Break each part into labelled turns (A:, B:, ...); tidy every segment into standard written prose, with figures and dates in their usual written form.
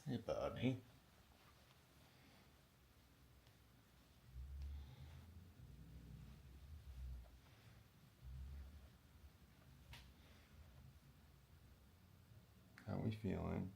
A: Hey, buddy. How we feeling?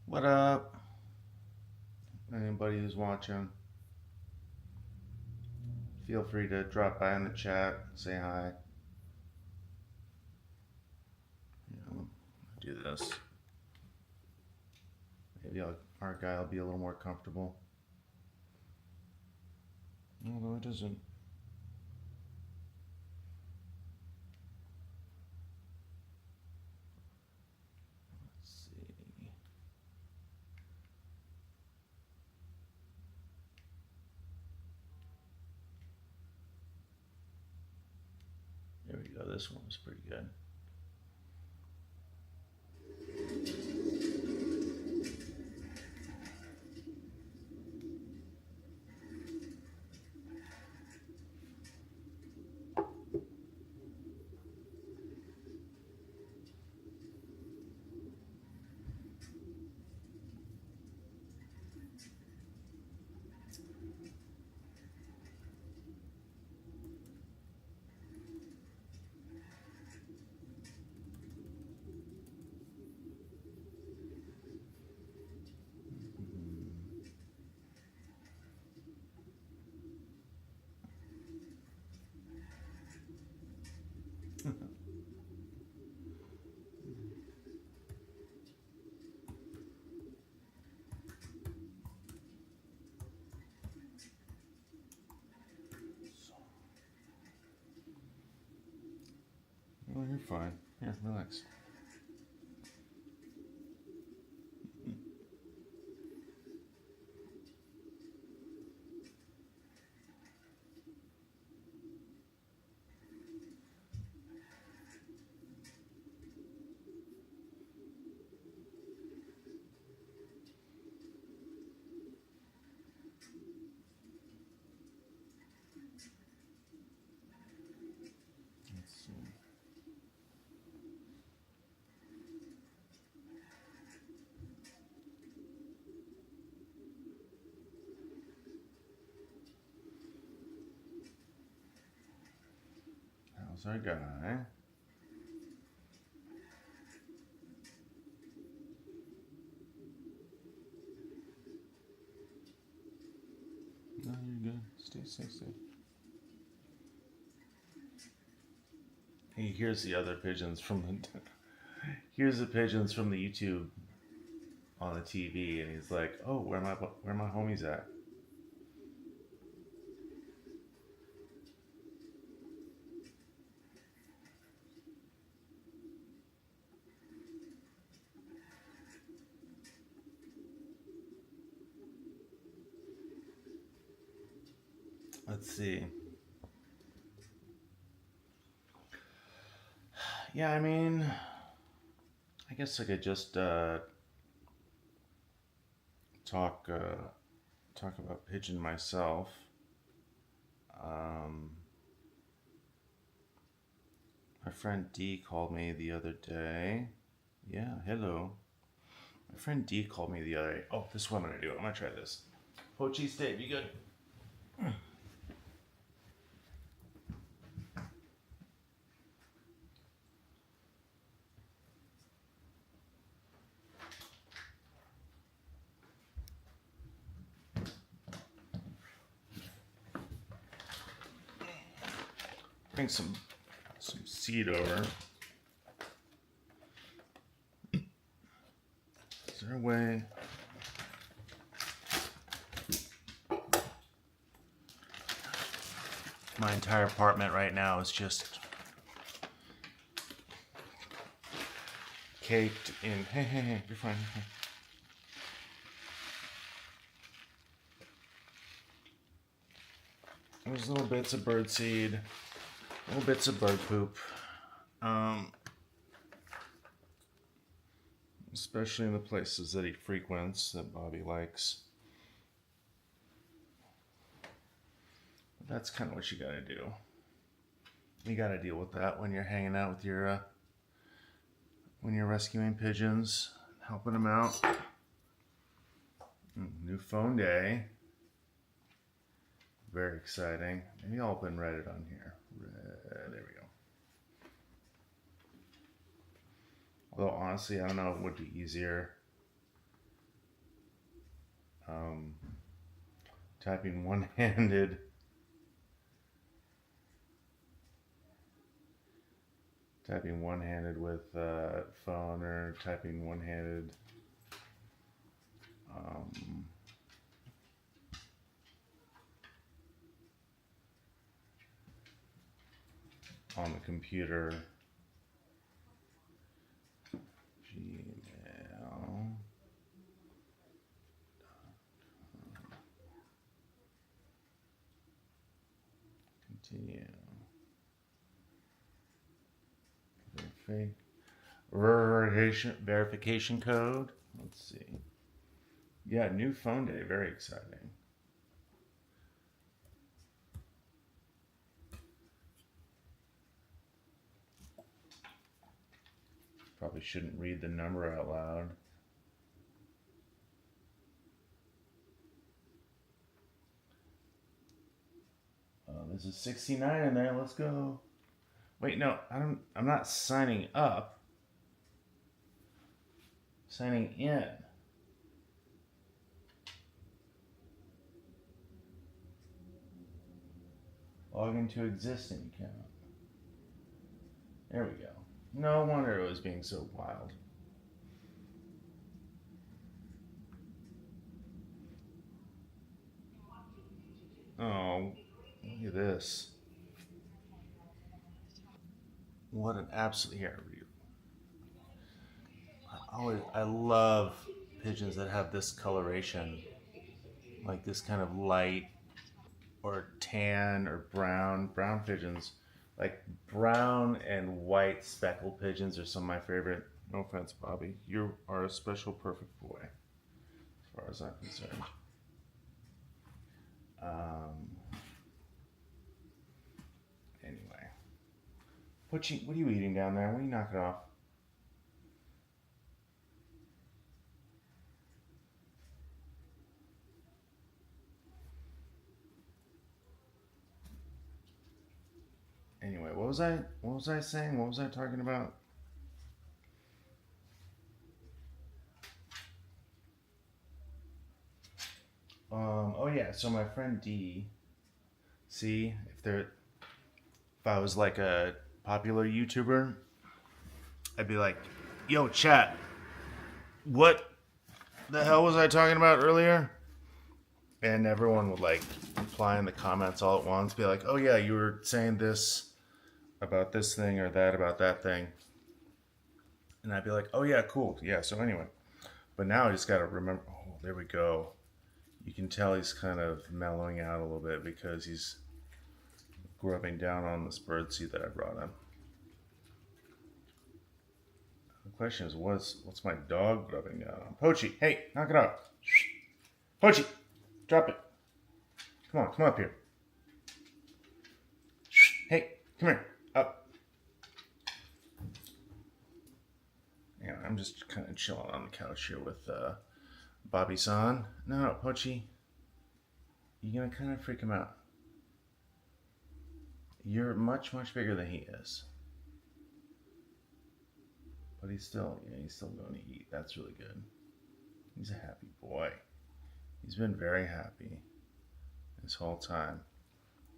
A: What up? Anybody who's watching, feel free to drop by in the chat, say hi. Do this. Maybe our guy will be a little more comfortable. Although it isn't. Let's see. There we go. This one was pretty good. Oh, you're fine. Here, relax. Let's see. How's our guy? No, you're good. Stay. Hey, here's the other pigeons from the. Here's the pigeons from the YouTube on the TV, and he's like, "Oh, where my homies at?" Let's see. Yeah, I mean, I guess I could just talk about pigeon myself. My friend D called me the other day. Yeah, hello. My friend D called me the other day. Oh, this is what I'm gonna do. I'm gonna try this. Pochi, stay. Be good. Bring some seed over. Is there a way? My entire apartment right now is just caked in. Hey, you're fine. There's little bits of bird seed, little bits of bird poop. Especially in the places that he frequents, that Bobby likes. But that's kind of what you gotta do. You gotta deal with that when you're hanging out with your, when you're rescuing pigeons, helping them out. New phone day. Very exciting. Maybe I'll open Reddit on here. There we go. Although honestly, I don't know, it would be easier typing one-handed. Typing one-handed with phone, or typing one-handed on the computer. Gmail. Continue. Verification code. Let's see. Yeah, new phone day. Very exciting. Probably shouldn't read the number out loud. There's a 69 in there. Let's go. Wait, no, I'm not signing up. Signing in. Log into existing account. There we go. No wonder it was being so wild. Oh, look at this. What an absolute here. I love pigeons that have this coloration, like this kind of light or tan or brown pigeons. Like brown and white speckled pigeons are some of my favorite. No offense, Bobby. You are a special, perfect boy, as far as I'm concerned. Anyway. What are you eating down there? Will you knock it off? Anyway, what What was I saying? What was I talking about? Oh yeah, so my friend D, see, if I was like a popular YouTuber, I'd be like, yo, chat, what the hell was I talking about earlier? And everyone would like reply in the comments all at once, be like, oh yeah, you were saying this about this thing or that about that thing. And I'd be like, oh yeah, cool. Yeah, so anyway. But now I just gotta remember, oh, there we go. You can tell he's kind of mellowing out a little bit because he's grubbing down on this birdseed that I brought him. The question is, what's my dog grubbing down on? Pochi, hey, knock it off. Pochi, drop it. Come on, come up here. Hey, come here, up. Yeah, I'm just kind of chilling on the couch here with Bobby-san. No, Pochi, you're gonna kind of freak him out. You're much, much bigger than he is. But he's still going to eat. That's really good. He's a happy boy. He's been very happy this whole time.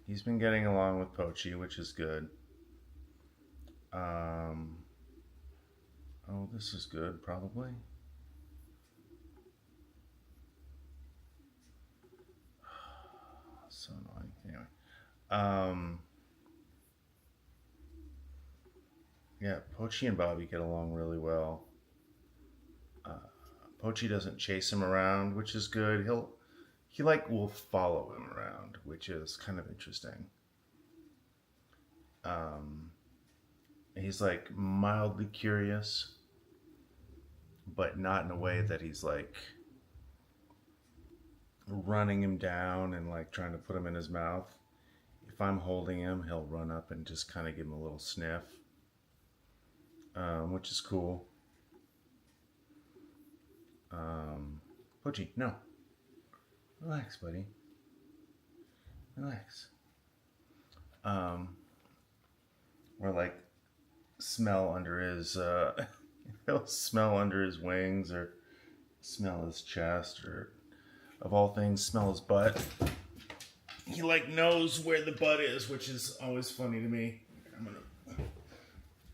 A: He's been getting along with Pochi, which is good. Oh, this is good, probably. So annoying. Anyway. Yeah, Pochi and Bobby get along really well. Pochi doesn't chase him around, which is good. He will follow him around, which is kind of interesting. He's like mildly curious, but not in a way that he's like running him down and like trying to put him in his mouth. If I'm holding him, he'll run up and just kind of give him a little sniff. Which is cool. Pochi, no. Relax, buddy. Relax. Or like smell under his, he'll smell under his wings or smell his chest or, of all things, smell his butt. He like knows where the butt is, which is always funny to me. I'm gonna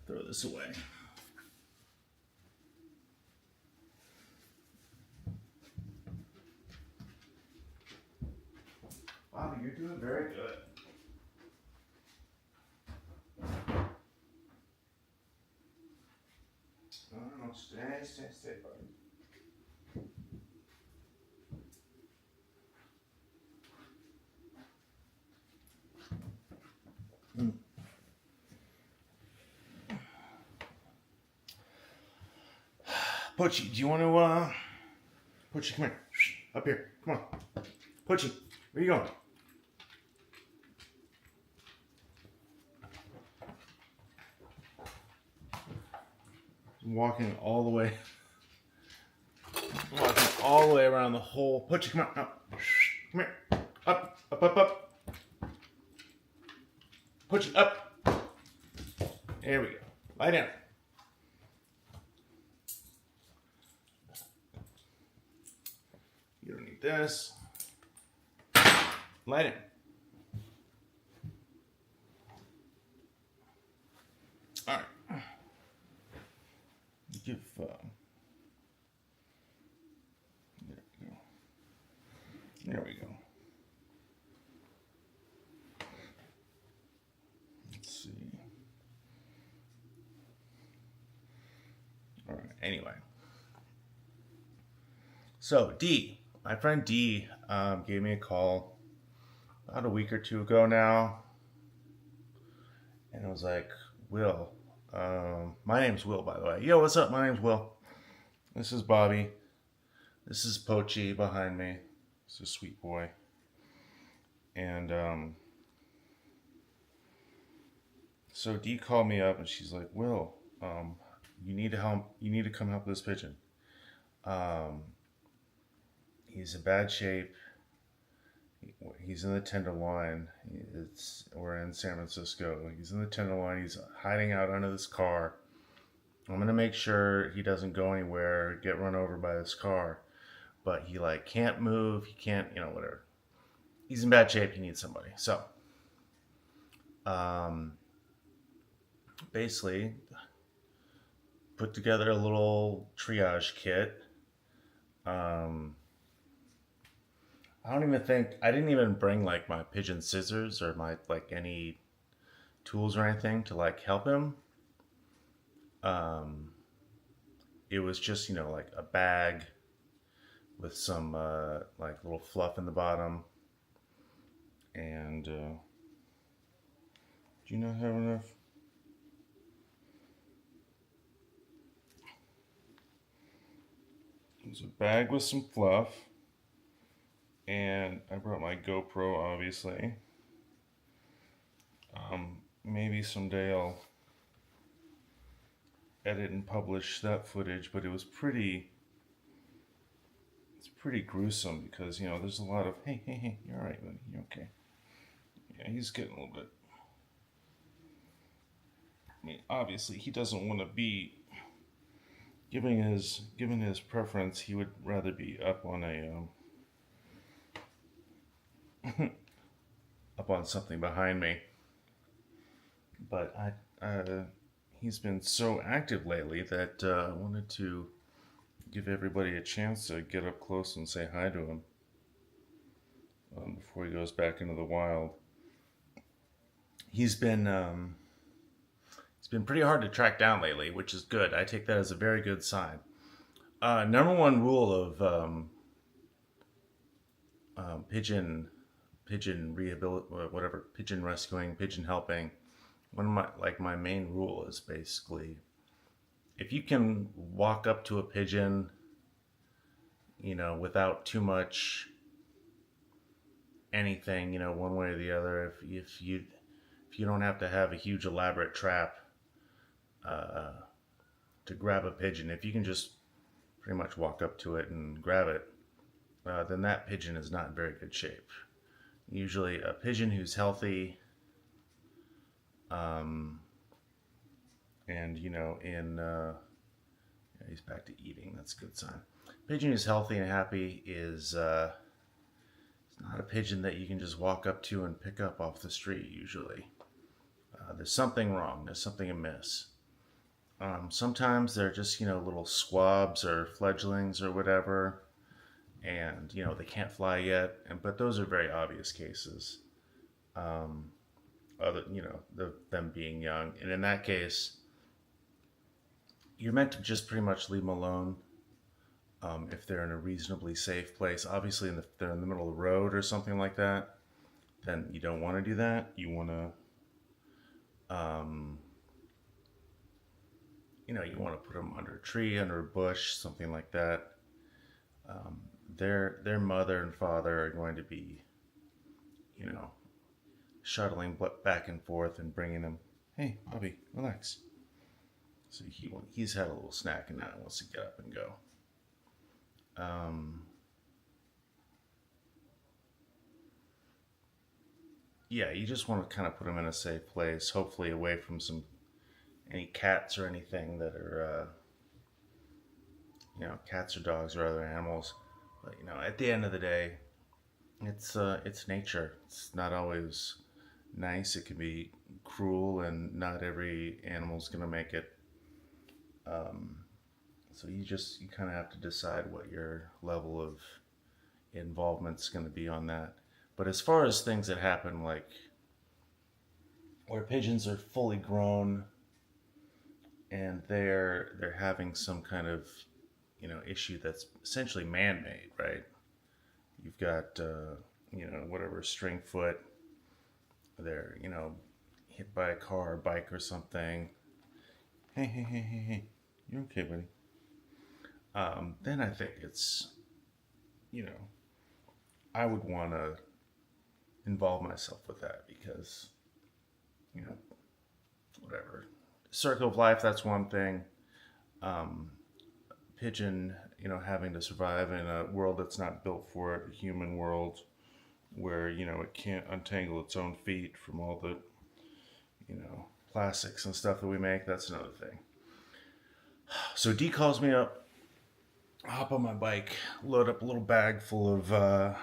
A: throw this away. Bobby, you're doing very good. No, stay, buddy. Pochi, do you want to, Pochi, come here. Up here, come on. Pochi, where you going? Walking all the way around the whole. Pochi, come on, up. Come here. Up. Pochi, up. There we go. Lie down. You don't need this. Lie down. All right. Give, there we go. There we go. Let's see. All right, anyway. So, D, my friend D gave me a call about a week or two ago now. And it was like, Will, my name's Will, by the way. Yo, what's up? My name's Will. This is Bobby. This is Pochi behind me. This is a sweet boy. And so Dee called me up and she's like, Will, you need to help. You need to come help this pigeon. He's in bad shape. He's in the Tenderloin. We're in San Francisco. He's in the Tenderloin. He's hiding out under this car. I'm gonna make sure he doesn't go anywhere, get run over by this car. But he like can't move. He can't, whatever. He's in bad shape. He needs somebody. So, um, basically, put together a little triage kit. Um, I didn't even bring like my pigeon scissors or my like any tools or anything to like help him. Um, it was just, like a bag with some like little fluff in the bottom. And do you not have enough? There's a bag with some fluff. And I brought my GoPro, obviously. Maybe someday I'll edit and publish that footage, but it's pretty gruesome because, there's a lot of, hey, you're all right, buddy, you're okay. Yeah, he's getting a little bit, I mean, obviously he doesn't want to be, given his preference, he would rather be up on up on something behind me. But he's been so active lately that I wanted to give everybody a chance to get up close and say hi to him before he goes back into the wild. He's been pretty hard to track down lately, which is good. I take that as a very good sign. Number one rule of pigeon pigeon rescuing, pigeon helping. One of my main rule is basically, if you can walk up to a pigeon, without too much anything, one way or the other, if you don't have to have a huge elaborate trap to grab a pigeon, if you can just pretty much walk up to it and grab it, then that pigeon is not in very good shape. Usually a pigeon who's healthy, and he's back to eating. That's a good sign. Pigeon who's healthy and happy is not a pigeon that you can just walk up to and pick up off the street. Usually, there's something wrong. There's something amiss. Sometimes they're just little squabs or fledglings or whatever, and they can't fly yet. But those are very obvious cases. Them being young, and in that case, you're meant to just pretty much leave them alone. If they're in a reasonably safe place, obviously, if they're in the middle of the road or something like that, then you don't want to do that. You want to put them under a tree, under a bush, something like that. Their mother and father are going to be, shuttling back and forth and bringing them, hey, Bobby, relax. So he's had a little snack and now he wants to get up and go. Yeah, you just want to kind of put them in a safe place, hopefully away from any cats or anything that are, cats or dogs or other animals. But at the end of the day, it's nature. It's not always nice. It can be cruel, and not every animal's gonna make it. So you kind of have to decide what your level of involvement's going to be on that. But as far as things that happen, like where pigeons are fully grown and they're having some kind of issue that's essentially man-made, right? You've got whatever, string foot. They're hit by a car or bike or something. Hey, you're okay, buddy. Then I think it's, I would want to involve myself with that because, whatever. Circle of life, that's one thing. Pigeon, having to survive in a world that's not built for it, a human world, where, you know, it can't untangle its own feet from all the, you know, plastics and stuff that we make. That's another thing. So D calls me up, hop on my bike, load up a little bag full of, oh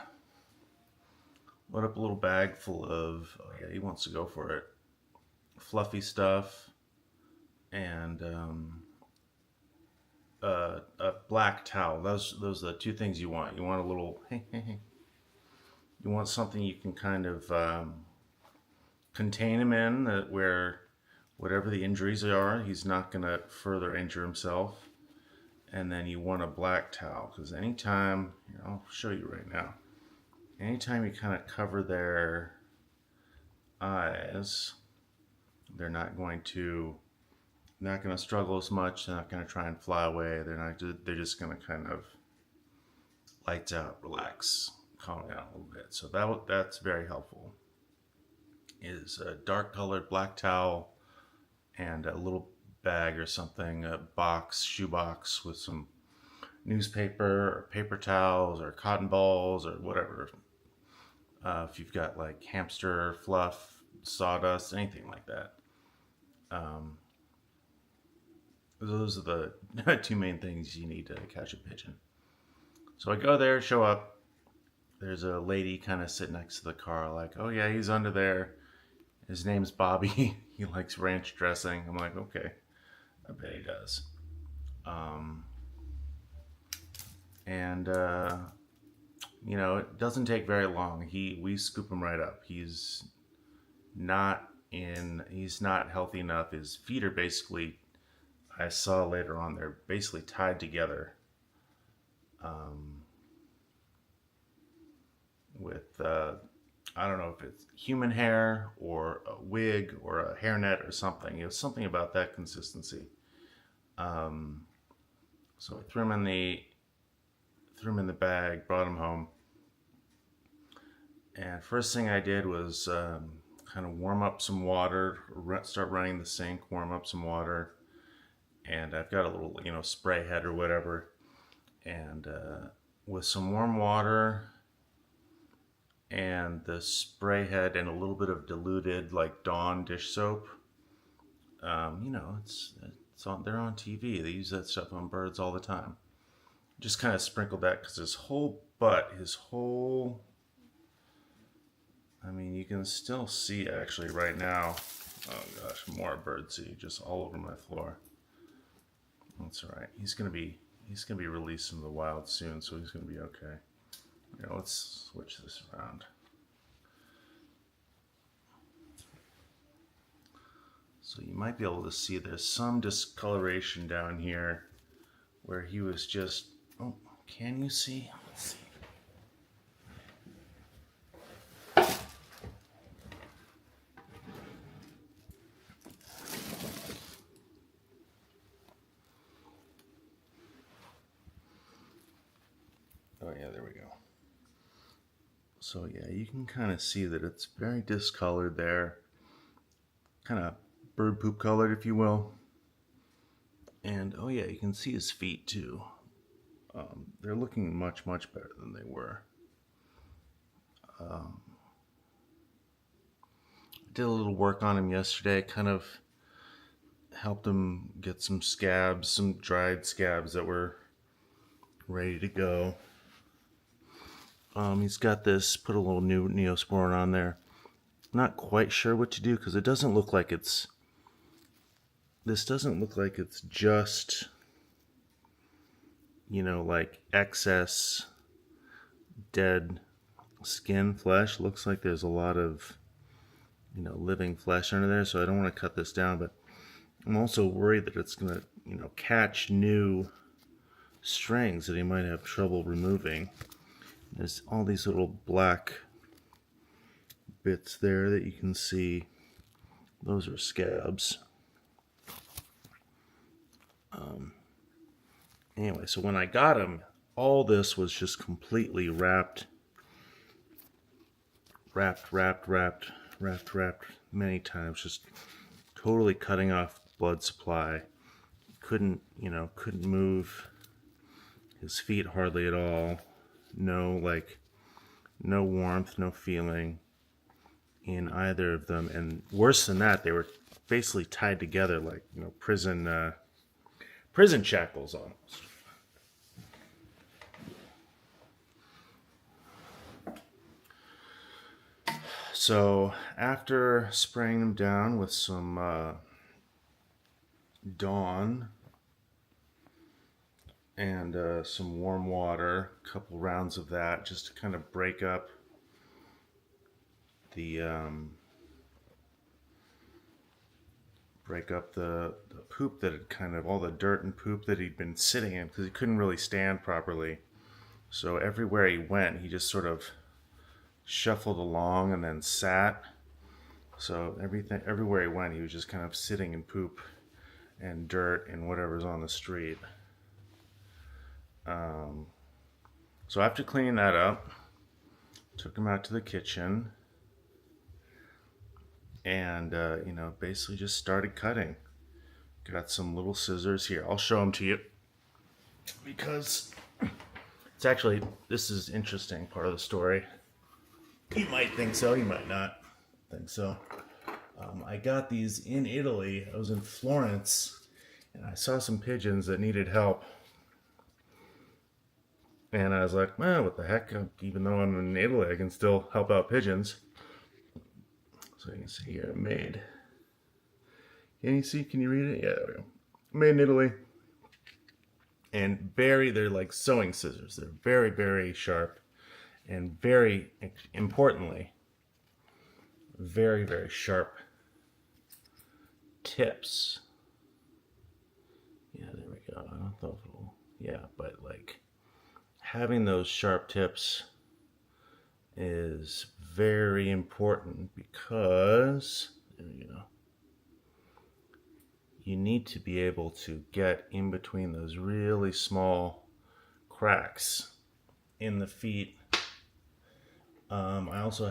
A: yeah, he wants to go for it, fluffy stuff, and a black towel. Those are the two things you want. You want a little, you want something you can kind of contain him in, that where whatever the injuries are, he's not going to further injure himself. And then you want a black towel, because anytime, here, I'll show you right now, anytime you kind of cover their eyes, they're not going to struggle as much. They're not going to try and fly away. They're just going to kind of lights out, relax, calm down a little bit. So that's very helpful. Is a dark colored black towel and a little bag or something, a shoebox with some newspaper or paper towels or cotton balls or whatever. If you've got like hamster fluff, sawdust, anything like that. Those are the two main things you need to catch a pigeon. So I go there, show up. There's a lady kind of sitting next to the car, like, oh yeah, he's under there. His name's Bobby. He likes ranch dressing. I'm like, okay, I bet he does. You know, it doesn't take very long. We scoop him right up. He's not healthy enough. His feet are basically, I saw later on, they're basically tied together with I don't know if it's human hair or a wig or a hairnet or something. It was something about that consistency. So I threw him in the bag, brought him home, and first thing I did was kind of warm up some water, start running the sink, warm up some water, and I've got a little, you know, spray head or whatever, and with some warm water and the spray head and a little bit of diluted like Dawn dish soap. You know, they're on TV. They use that stuff on birds all the time. Just kind of sprinkled that, because his whole butt, I mean, you can still see actually right now. Oh gosh, more bird seed just all over my floor. That's all right. He's gonna be released into the wild soon, so he's gonna be okay. Here, let's switch this around. So you might be able to see there's some discoloration down here where he was just, oh, can you see? Let's see. Oh yeah, there we go. So yeah, you can kind of see that it's very discolored there. Kind of bird poop colored, if you will. And oh yeah, you can see his feet too. They're looking much, much better than they were. Did a little work on him yesterday, kind of helped him get some scabs, some dried scabs that were ready to go. He's got this, put a little new Neosporin on there. Not quite sure what to do, because it doesn't look like it's, this doesn't look like it's just, you know, like excess dead skin flesh. Looks like there's a lot of, you know, living flesh under there, so I don't want to cut this down, but I'm also worried that it's going to, you know, catch new strings that he might have trouble removing. There's all these little black bits there that you can see. Those are scabs. Anyway, so when I got him, all this was just completely wrapped many times, just totally cutting off blood supply. Couldn't move his feet hardly at all. No, like, No warmth, no feeling in either of them. And worse than that, they were basically tied together like, you know, prison shackles almost. So after spraying them down with some Dawn and some warm water, a couple rounds of that, just to kind of break up the poop that had kind of, all the dirt and poop that he'd been sitting in, because he couldn't really stand properly. So everywhere he went, he just sort of shuffled along and then sat. So everywhere he went, he was just kind of sitting in poop and dirt and whatever's on the street. So after cleaning that up, took him out to the kitchen and, you know, basically just started cutting. Got some little scissors here. I'll show them to you because it's actually, this is interesting part of the story. You might think so, you might not think so. I got these in Italy. I was in Florence and I saw some pigeons that needed help. And I was like, well, what the heck? Even though I'm in Italy, I can still help out pigeons. So you can see here, made. Can you see? Can you read it? Yeah, there we go. Made in Italy. And they're like sewing scissors. They're very, very sharp. And very importantly, very, very sharp tips. Yeah, there we go. I don't know if it'll, yeah, but like having those sharp tips is very important because, there you go, you need to be able to get in between those really small cracks in the feet. I also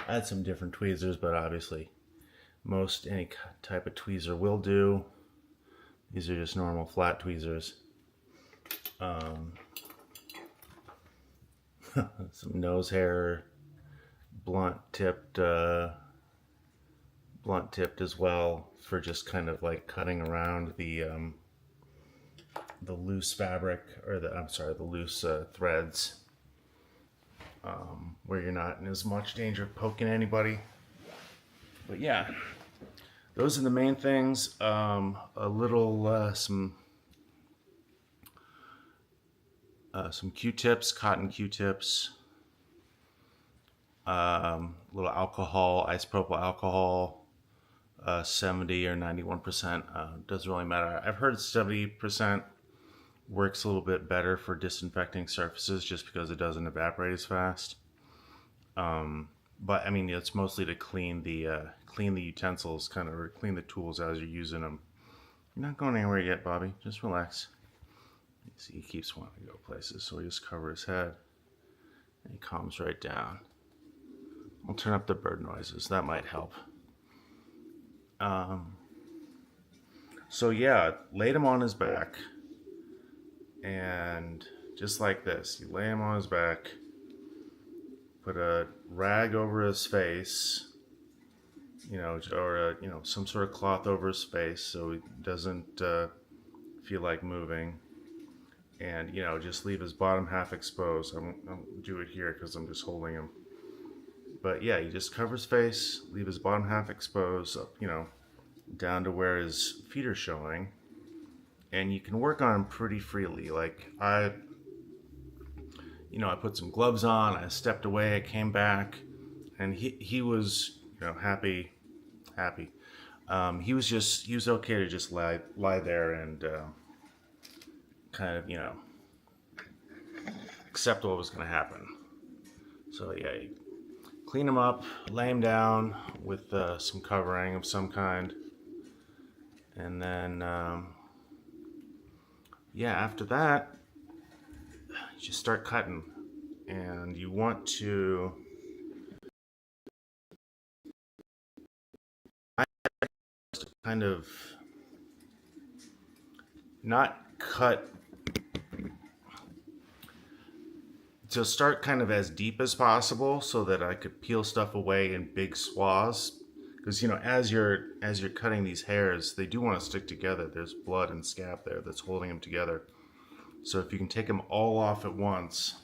A: had some different tweezers, but obviously most any type of tweezer will do. These are just normal flat tweezers. Some nose hair, blunt tipped as well, for just kind of like cutting around the loose fabric, or the loose threads, where you're not in as much danger of poking anybody. But yeah, those are the main things. A little some Q-tips, cotton Q-tips, little alcohol, isopropyl alcohol, 70 or 91%, doesn't really matter. I've heard 70% works a little bit better for disinfecting surfaces just because it doesn't evaporate as fast. But I mean, it's mostly to clean the utensils, kind of, or clean the tools as you're using them. You're not going anywhere yet, Bobby. Just relax. You see, he keeps wanting to go places, so we just cover his head, and he calms right down. I'll turn up the bird noises. That might help. So yeah, laid him on his back, and just like this, you lay him on his back, put a rag over his face, you know, or some sort of cloth over his face so he doesn't feel like moving, and just leave his bottom half exposed. I won't do it here because I'm just holding him. But yeah, you just cover his face, leave his bottom half exposed, up, down to where his feet are showing, and you can work on him pretty freely. Like I put some gloves on, I stepped away, I came back, and he was happy. He was okay to just lie there and kind of accept what was going to happen. So yeah, you clean him up, lay him down with some covering of some kind, and then after that you just start cutting, and you want to kind of not cut to start kind of as deep as possible so that I could peel stuff away in big swaths. Because as you're cutting these hairs, they do want to stick together. There's blood and scab there that's holding them together. So if you can take them all off at once,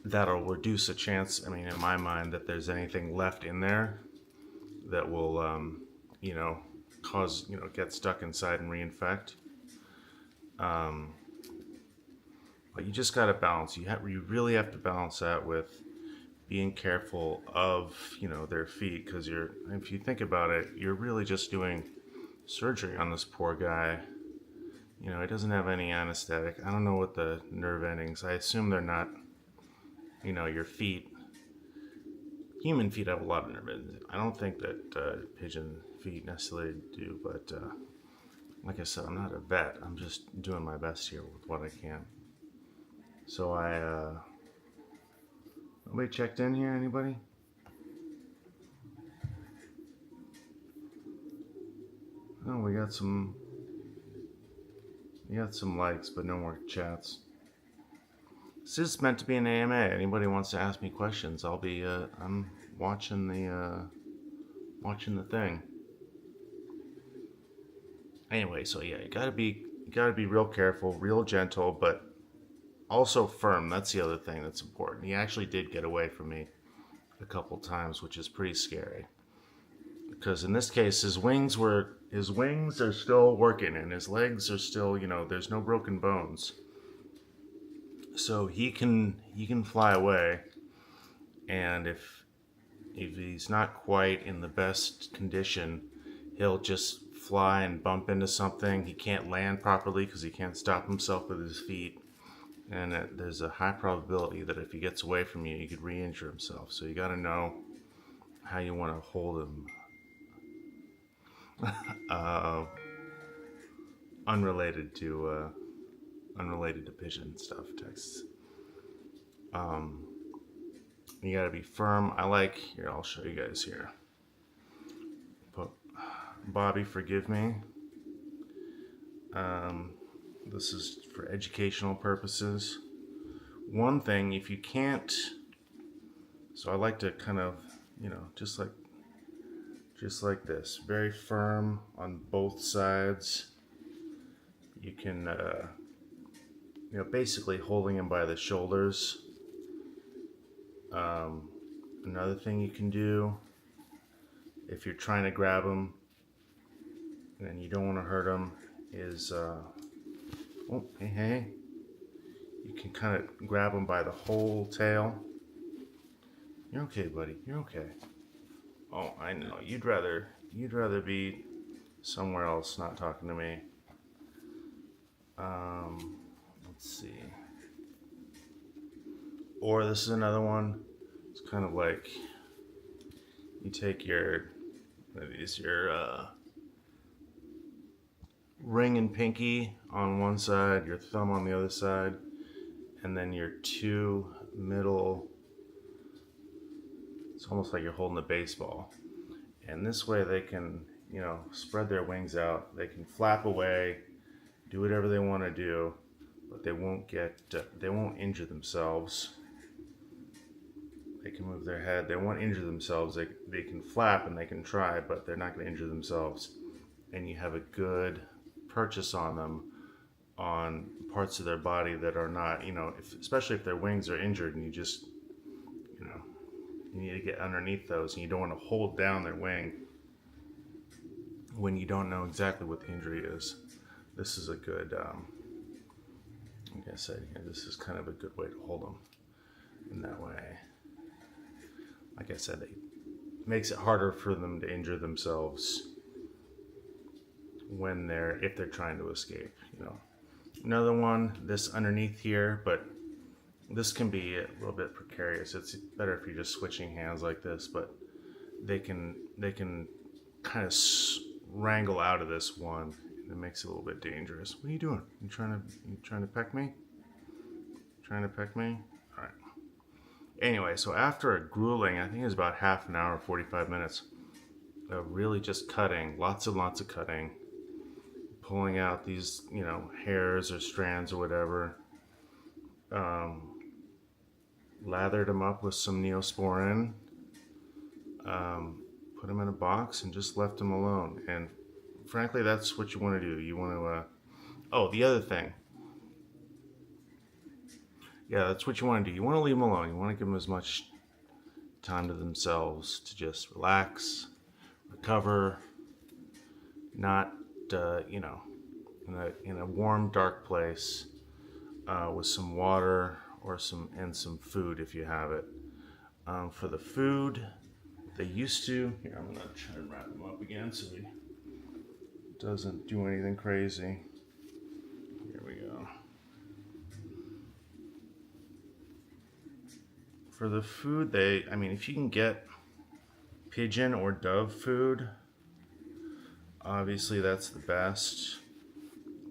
A: that'll reduce a chance, I mean, in my mind, that there's anything left in there that will, cause, get stuck inside and reinfect. But you just got to balance. You really have to balance that with being careful of, their feet, because if you think about it, you're really just doing surgery on this poor guy. He doesn't have any anesthetic. I don't know what the nerve endings. I assume they're not, your feet. Human feet have a lot of nerve endings. I don't think that pigeon feet necessarily do, but like I said, I'm not a vet. I'm just doing my best here with what I can. So nobody checked in here, anybody? Oh, we got some likes, but no more chats. This is meant to be an AMA. Anybody wants to ask me questions, I'll be I'm watching the thing. Anyway, so yeah, you gotta be real careful, real gentle, but also firm. That's the other thing that's important. He actually did get away from me a couple times, which is pretty scary. Because in this case, his wings are still working, and his legs are still, there's no broken bones. So he can fly away, and if he's not quite in the best condition, he'll just fly and bump into something. He can't land properly because he can't stop himself with his feet. And there's a high probability that if he gets away from you, he could re-injure himself. So you got to know how you want to hold him. Unrelated to pigeon stuff, texts. You got to be firm. Here, I'll show you guys here. But Bobby, forgive me. This is for educational purposes. One thing, if you can't, so I like to kind of, just like this, very firm on both sides. You can, basically holding him by the shoulders. Another thing you can do, if you're trying to grab him and you don't want to hurt him, is, oh, hey, you can kind of grab him by the whole tail. You're okay, buddy. You're okay. Oh, I know. You'd rather be somewhere else, not talking to me. Let's see. Or this is another one. It's kind of like you take your ring and pinky on one side, your thumb on the other side, and then your two middle. It's almost like you're holding a baseball. And this way they can, spread their wings out. They can flap away, do whatever they want to do, but they won't injure themselves. They can move their head. They won't injure themselves. They can flap and they can try, but they're not going to injure themselves. And you have a good purchase on them on parts of their body that are not, especially if their wings are injured and you just, you need to get underneath those, and you don't want to hold down their wing when you don't know exactly what the injury is. This is a good, like I said, this is kind of a good way to hold them in that way. Like I said, it makes it harder for them to injure themselves if they're trying to escape. Another one, this underneath here, but this can be a little bit precarious. It's better if you're just switching hands like this, but they can kind of wrangle out of this one, and it makes it a little bit dangerous. What are you doing? You trying to peck me? Trying to peck me? All right. Anyway, so after a grueling, I think it was about half an hour, 45 minutes, of really just cutting, lots and lots of cutting, pulling out these, hairs or strands or whatever. lathered him up with some Neosporin, put him in a box, and just left him alone. And frankly, that's what you want to do. You want to, oh, the other thing. Yeah, that's what you want to do. You want to leave them alone. You want to give them as much time to themselves to just relax, recover, not, in a warm, dark place with some water or some food if you have it. For the food, they used to. Here, I'm gonna try and wrap them up again so he doesn't do anything crazy. Here we go. For the food, if you can get pigeon or dove food, obviously that's the best.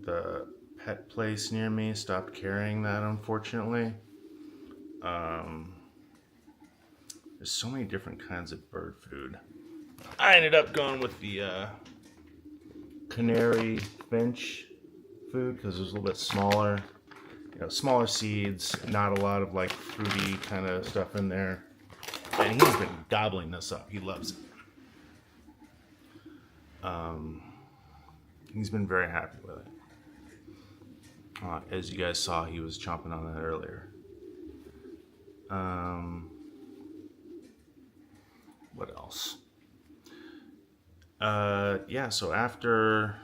A: The pet place near me stopped carrying that, unfortunately. There's so many different kinds of bird food. I ended up going with the canary finch food because it was a little bit smaller. Smaller seeds, not a lot of like fruity kind of stuff in there. And he's been gobbling this up. He loves it. He's been very happy with it. As you guys saw, he was chomping on that earlier. What else? So after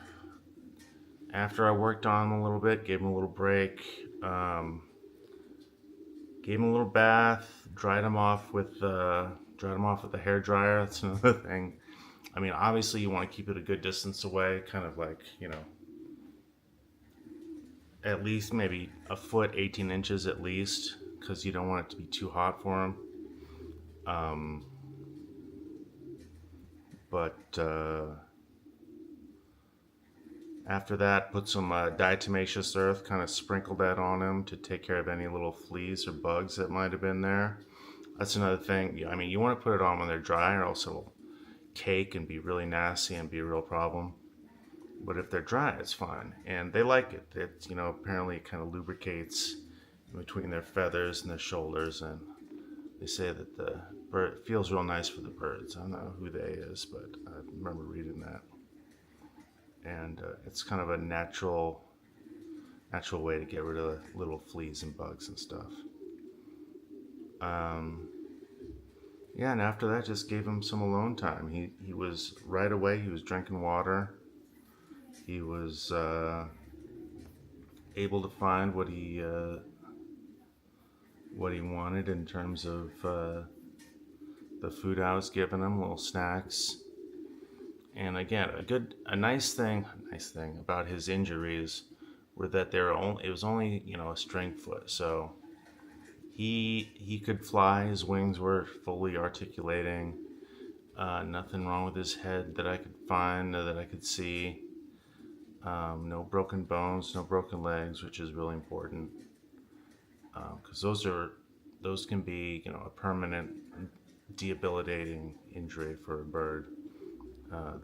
A: I worked on him a little bit, gave him a little break, gave him a little bath, dried him off with a hair dryer. That's another thing. Obviously you want to keep it a good distance away, kind of like, at least maybe a foot, 18 inches at least, because you don't want it to be too hot for him. After that, put some diatomaceous earth, kind of sprinkled that on him to take care of any little fleas or bugs that might have been there. That's another thing. You want to put it on when they're dry, or else it'll cake and be really nasty and be a real problem. But if they're dry, it's fine, and they like it. It apparently kind of lubricates in between their feathers and their shoulders, and they say that the bird feels real nice for the birds. I don't know who they is, but I remember reading that. And it's kind of a natural way to get rid of the little fleas and bugs and stuff. And after that, just gave him some alone time. He was right away. He was drinking water. He was able to find what he wanted in terms of the food I was giving him, little snacks. And again, a nice thing about his injuries were that it was only a string foot, so he could fly. His wings were fully articulating. Nothing wrong with his head that I could find, that I could see. No broken bones, no broken legs, which is really important, because those can be a permanent, debilitating injury for a bird.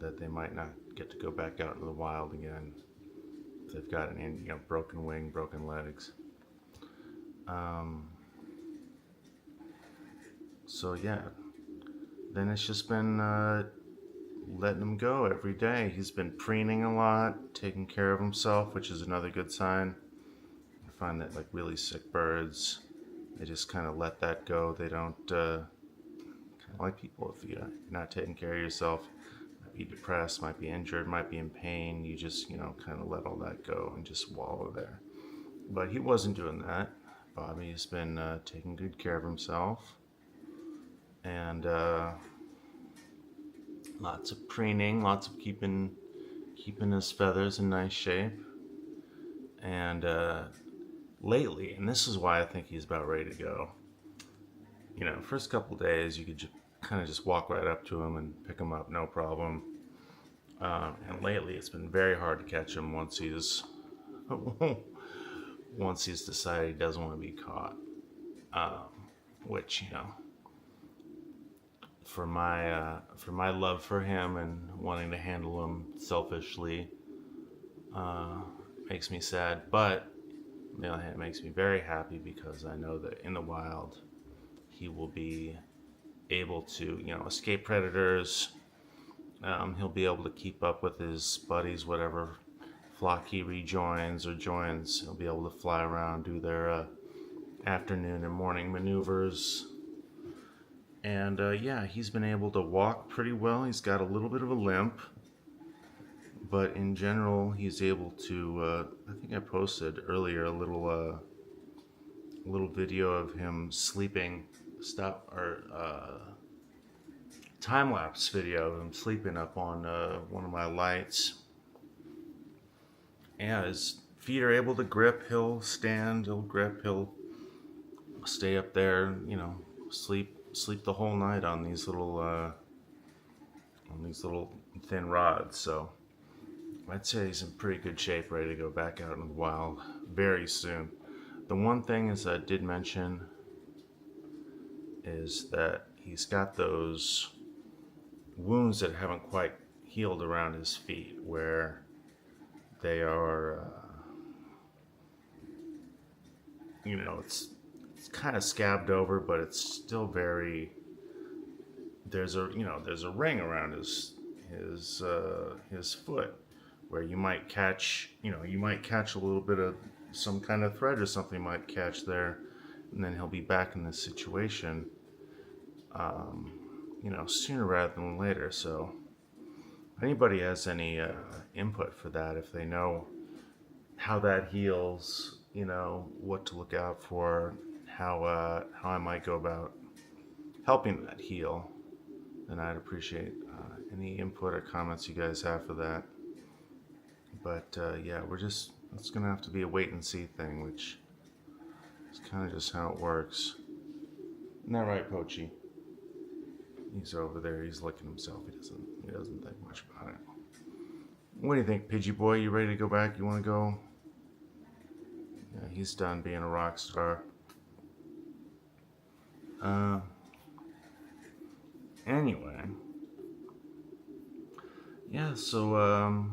A: That they might not get to go back out into the wild again if they've got an broken wing, broken legs. Then it's just been letting him go every day. He's been preening a lot, taking care of himself, which is another good sign. I find that like really sick birds, they just kind of let that go. They don't kind of like people. If you're not taking care of yourself, be depressed, might be injured, might be in pain, you just kind of let all that go and just wallow there. But he wasn't doing that. Bobby has been taking good care of himself, and lots of preening, lots of keeping his feathers in nice shape. And lately, and this is why I think he's about ready to go, first couple days you could kind of just walk right up to him and pick him up, no problem. And lately, it's been very hard to catch him once he's decided he doesn't want to be caught. Which for my love for him and wanting to handle him selfishly, makes me sad. But it makes me very happy because I know that in the wild he will be able to, escape predators. He'll be able to keep up with his buddies, whatever flock he rejoins or joins. He'll be able to fly around, do their afternoon and morning maneuvers. And yeah, he's been able to walk pretty well. He's got a little bit of a limp, but in general, he's able to. I think I posted earlier a little video of him sleeping. Time lapse video of him sleeping up on one of my lights. Yeah, his feet are able to grip. He'll stand. He'll grip. He'll stay up there. Sleep the whole night on these little thin rods. So I'd say he's in pretty good shape, ready to go back out in the wild very soon. The one thing is I did mention is that he's got those wounds that haven't quite healed around his feet, where they are, it's kind of scabbed over, but it's still very. There's a ring around his foot, where you might catch a little bit of some kind of thread or something might catch there, and then he'll be back in this situation, sooner rather than later. So if anybody has any input for that, if they know how that heals, what to look out for, how I might go about helping that heal, then I'd appreciate any input or comments you guys have for that. But yeah, it's gonna have to be a wait and see thing, which is kind of just how it works. Isn't that right, Pochi? He's over there. He's licking himself. He doesn't think much about it. What do you think, Pidgey boy? You ready to go back? You want to go? Yeah, he's done being a rock star. Anyway. Yeah, so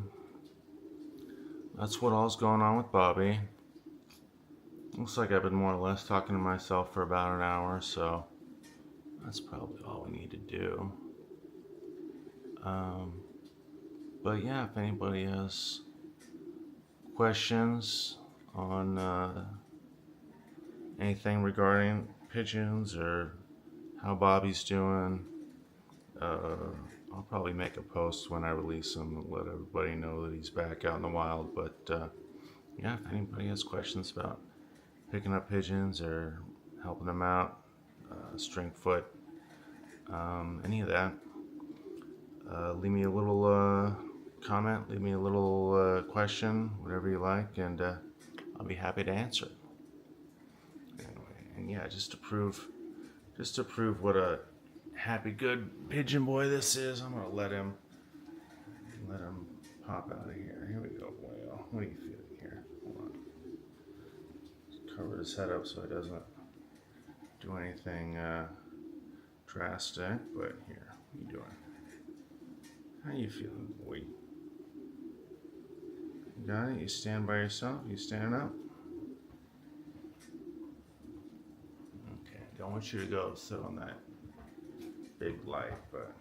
A: that's what all's going on with Bobby. Looks like I've been more or less talking to myself for about an hour, so that's probably all we need to do. But yeah, if anybody has questions on anything regarding pigeons or how Bobby's doing, I'll probably make a post when I release him and let everybody know that he's back out in the wild. But yeah, if anybody has questions about picking up pigeons or helping them out, string foot, any of that, leave me a little comment, leave me a little question, whatever you like, and I'll be happy to answer it. Anyway, and yeah, just to prove what a happy, good pigeon boy this is, I'm gonna let him pop out of here. Here we go, boy. What are you feeling here? Hold on. Just cover his head up so he doesn't do anything drastic. But here, what are you doing? How you feeling, boy? You got it? You stand by yourself? You standing up? Okay, don't want you to go sit on that big light, but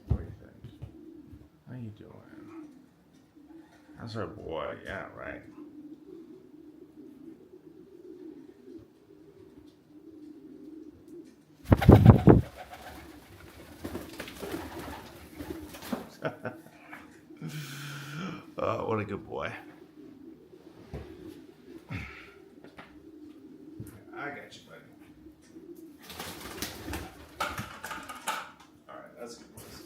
A: what do you think? How you doing? How's our boy? Yeah, right. What a good boy. I got you, buddy. Alright, that's a good place.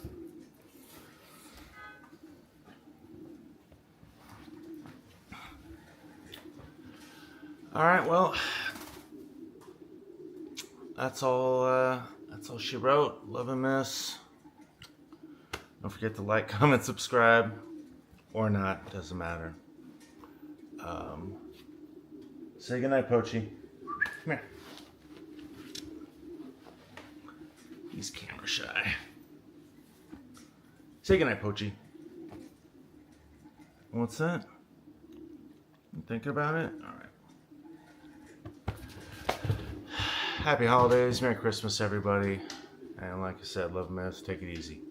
A: Alright, well, that's all she wrote. Love and miss. Don't forget to like, comment, subscribe. Or not, doesn't matter. Say goodnight, Pochi. Come here. He's camera shy. Say goodnight, Pochi. What's that? You thinking about it? Alright. Happy holidays, Merry Christmas, everybody. And like I said, love myth, take it easy.